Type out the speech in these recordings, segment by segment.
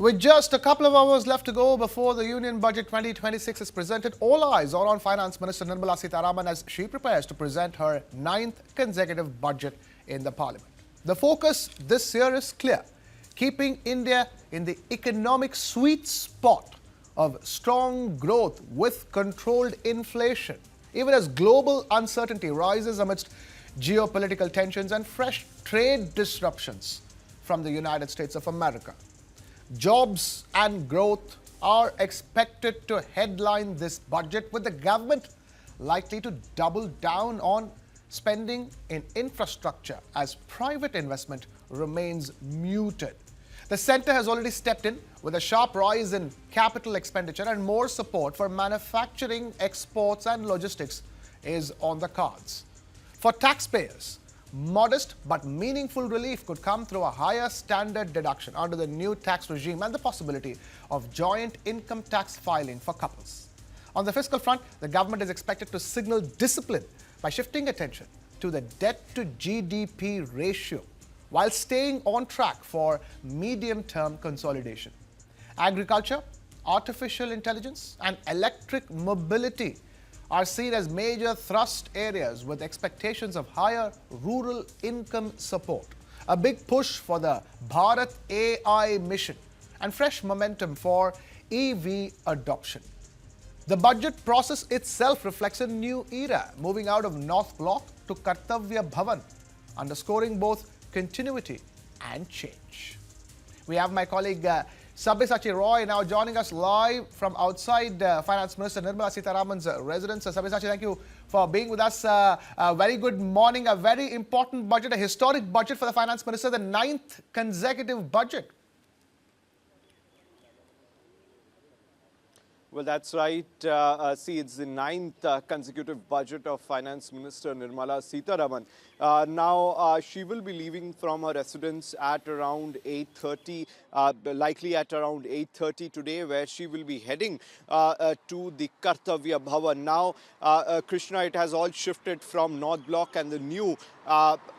With just a couple of hours left to go before the Union Budget 2026 is presented, all eyes are on Finance Minister Nirmala Sitharaman as she prepares to present her 9th consecutive budget in the Parliament. The focus this year is clear, keeping India in the economic sweet spot of strong growth with controlled inflation, even as global uncertainty rises amidst geopolitical tensions and fresh trade disruptions from the United States of America. Jobs and growth are expected to headline this budget, with the government likely to double down on spending in infrastructure as private investment remains muted. The centre has already stepped in with a sharp rise in capital expenditure, and more support for manufacturing, exports and logistics is on the cards. For taxpayers, modest but meaningful relief could come through a higher standard deduction under the new tax regime and the possibility of joint income tax filing for couples. On the fiscal front, the government is expected to signal discipline by shifting attention to the debt to GDP ratio while staying on track for medium-term consolidation. Agriculture, artificial intelligence and electric mobility are seen as major thrust areas, with expectations of higher rural income support, a big push for the Bharat AI mission, and fresh momentum for EV adoption. The budget process itself reflects a new era, moving out of North Block to Kartavya Bhavan, underscoring both continuity and change. We have my colleague Sabyasachi Roy now joining us live from outside Finance Minister Nirmala Sitharaman's residence. Sabyasachi, thank you for being with us. A very good morning. A very important budget, a historic budget for the Finance Minister, the 9th consecutive budget. Well, that's right. See, it's the 9th consecutive budget of Finance Minister Nirmala Sitharaman. Now, she will be leaving from her residence at around 8:30, likely at around 8:30 today, where she will be heading to the Kartavya Bhavan. Now, Krishna, it has all shifted from North Block, and the new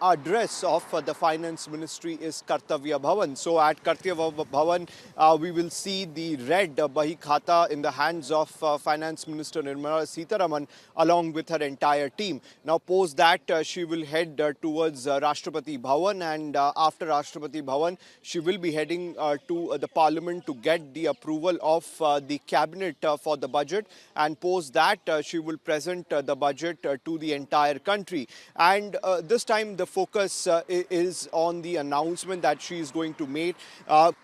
address of the Finance Ministry is Kartavya Bhavan. So at Kartavya Bhavan, we will see the red Bahi Khata in the hands of Finance Minister Nirmala Sitharaman along with her entire team. Now, post that, she will head towards Rashtrapati Bhavan, and after Rashtrapati Bhavan, she will be heading to the Parliament to get the approval of the cabinet for the budget, and post that she will present the budget to the entire country. And this time the focus is on the announcement that she is going to make.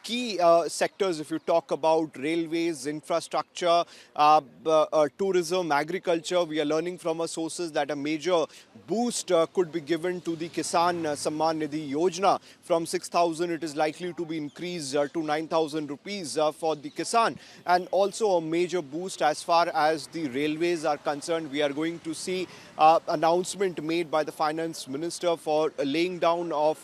Key sectors, if you talk about railways, infrastructure, tourism, agriculture, we are learning from our sources that a major boost could be given to the Kisan Samman Nidhi Yojana. From 6,000 it is likely to be increased to 9,000 rupees for the Kisan. And also a major boost as far as the railways are concerned. We are going to see announcement made by the Finance Minister for laying down of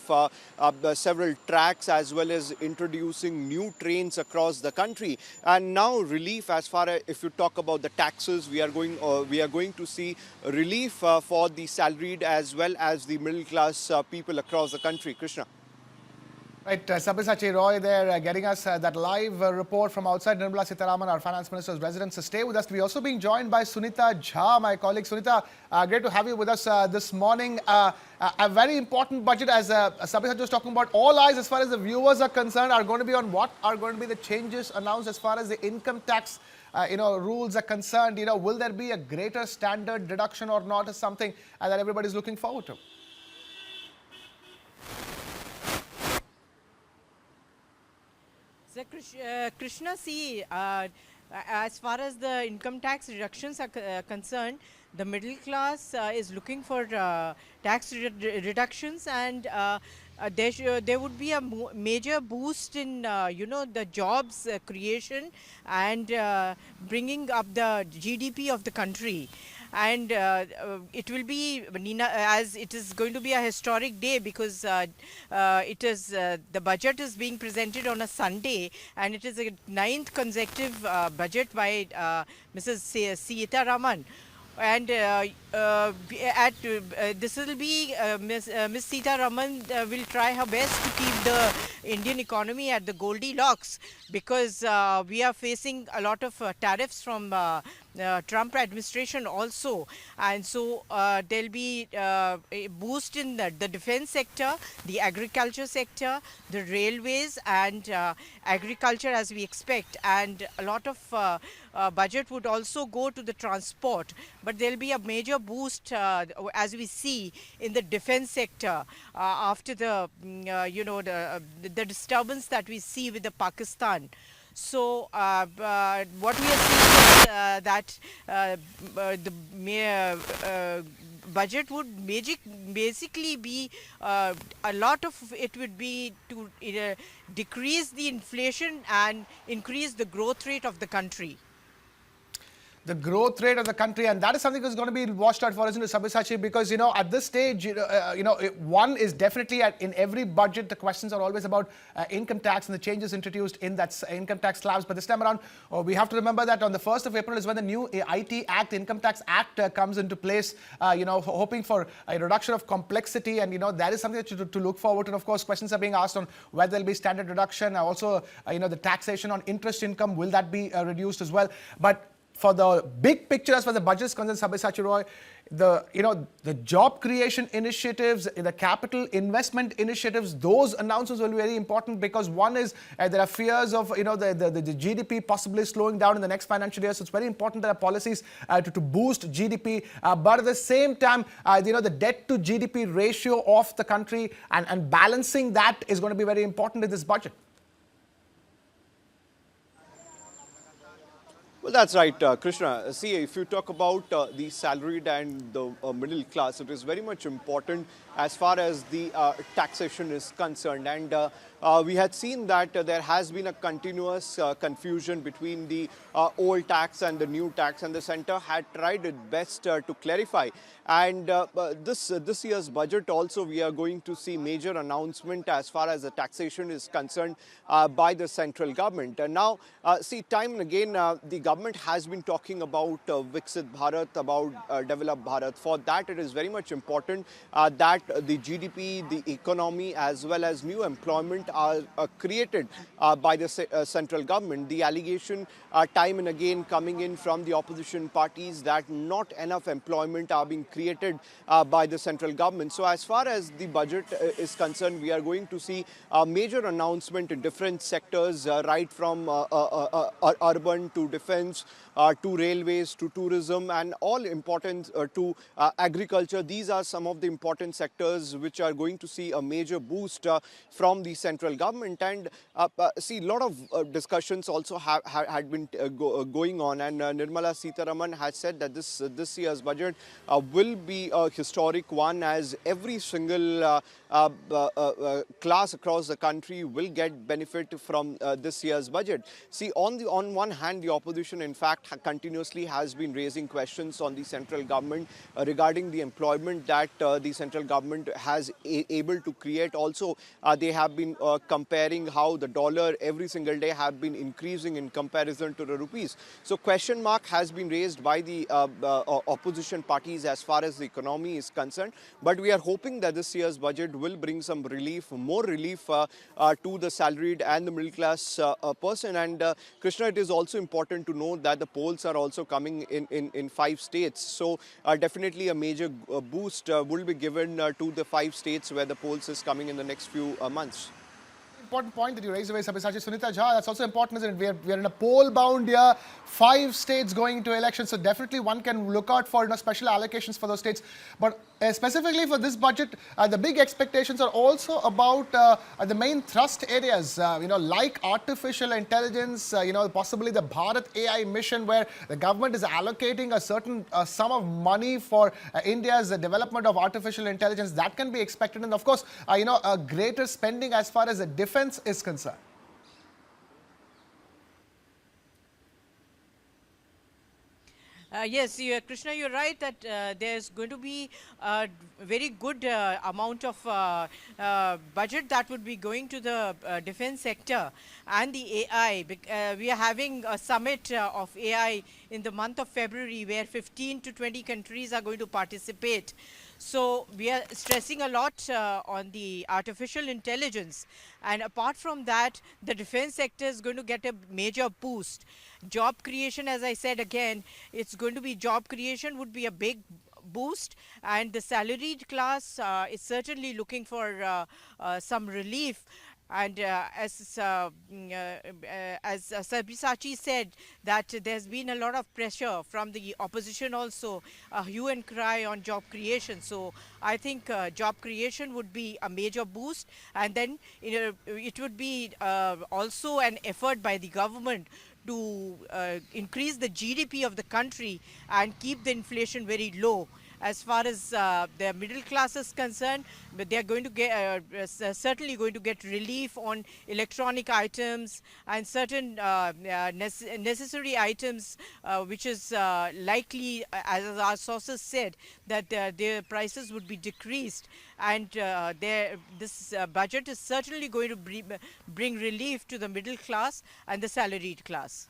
several tracks, as well as introducing new trains across the country. And now relief as far as, if you talk about the taxes, we are going to see relief for the salaried as well as the middle class people across the country. Krishna. Right, Sabyasachi Roy there getting us that live report from outside Nirmala Sitharaman, our Finance Minister's residence. Stay with us. We're also being joined by Sunita Jha, my colleague. Sunita, great to have you with us this morning. A very important budget, as Sabyasachi was talking about. All eyes, as far as the viewers are concerned, are going to be on what are going to be the changes announced as far as the income tax rules are concerned. Will there be a greater standard deduction or not, is something that everybody's looking forward to. So, Krishna, see, as far as the income tax reductions are concerned, the middle class is looking for tax reductions, and there would be a major boost in the jobs creation and bringing up the GDP of the country. And it will be, as it is going to be a historic day, because the budget is being presented on a Sunday, and it is a 9th consecutive budget by Mrs. Sitharaman. and this will be Miss Sitharaman will try her best to keep the Indian economy at the Goldilocks, because we are facing a lot of tariffs from Trump administration also, and so there'll be a boost in the defense sector, the agriculture sector, the railways, and agriculture as we expect, and a lot of budget would also go to the transport, but there'll be a major boost as we see in the defense sector after the the disturbance that we see with the Pakistan. So what we are seeing is that the budget would basically be a lot of it would be to decrease the inflation and increase the growth rate of the country. The growth rate of the country, and that is something that's going to be watched out for, isn't it, Sabyasachi? Because at this stage, one is definitely in every budget the questions are always about income tax and the changes introduced in that income tax slabs. But this time around, we have to remember that on the 1st of April is when the new IT Act, Income Tax Act, comes into place. Hoping for a reduction of complexity, and that is something that to look forward to. And of course, questions are being asked on whether there'll be standard reduction, also the taxation on interest income, will that be reduced as well? But for the big picture, as far as the budget is concerned, Sabyasachi Roy, the job creation initiatives, the capital investment initiatives, those announcements will be very important, because one is there are fears of the GDP possibly slowing down in the next financial year. So it's very important that there are policies to boost GDP, but at the same time, the debt to GDP ratio of the country and balancing that is going to be very important in this budget. Well, that's right, Krishna. See, if you talk about the salaried and the middle class, it is very much important as far as the taxation is concerned. And we had seen that there has been a continuous confusion between the old tax and the new tax, and the centre had tried its best to clarify. And this year's budget also, we are going to see major announcement as far as the taxation is concerned by the central government. And now, see, time and again, the government has been talking about Viksit Bharat, about Developed Bharat. For that, it is very much important that the GDP, the economy, as well as new employment are created by the central government. The allegation time and again coming in from the opposition parties that not enough employment are being created by the central government. So as far as the budget is concerned, we are going to see a major announcement in different sectors, right from urban to defense, to railways, to tourism, and all important to agriculture. These are some of the important sectors which are going to see a major boost from the central government. And see, a lot of discussions also had been going on, and Nirmala Sitharaman has said that this year's budget will be a historic one, as every single class across the country will get benefit from this year's budget. See, on one hand, the opposition in fact continuously has been raising questions on the central government regarding the employment that the central government has able to create. Also, they have been comparing how the dollar every single day have been increasing in comparison to the rupees. So question mark has been raised by the opposition parties as far as the economy is concerned. But we are hoping that this year's budget will bring some relief, more relief to the salaried and the middle class person. And Krishna, it is also important to note that the polls are also coming in 5 states. So definitely a major boost will be given to the 5 states where the polls is coming in the next few months. Important point that you raised away, Sabyasachi. Sunita Jha, that's also important, isn't it? We are in a poll-bound year, 5 states going into elections, so definitely one can look out for special allocations for those states. But specifically for this budget, the big expectations are also about the main thrust areas, like artificial intelligence, possibly the Bharat AI mission, where the government is allocating a certain sum of money for India's development of artificial intelligence. That can be expected, and of course, a greater spending as far as the defense is concerned. Yes, Krishna, you're right that there's going to be a very good amount of budget that would be going to the defense sector and the AI. We are having a summit of AI in the month of February where 15 to 20 countries are going to participate. So we are stressing a lot on the artificial intelligence, and apart from that, the defense sector is going to get a major boost. Job creation, as I said again, it's going to be job creation would be a big boost, and the salaried class is certainly looking for some relief. And as Sabyasachi said, that there's been a lot of pressure from the opposition also, hue and cry on job creation. So I think job creation would be a major boost, and then it would be also an effort by the government to increase the GDP of the country and keep the inflation very low. As far as the middle class is concerned, but they are going to get certainly going to get relief on electronic items and certain necessary items, which is likely, as our sources said, that their prices would be decreased, and this budget is certainly going to bring relief to the middle class and the salaried class.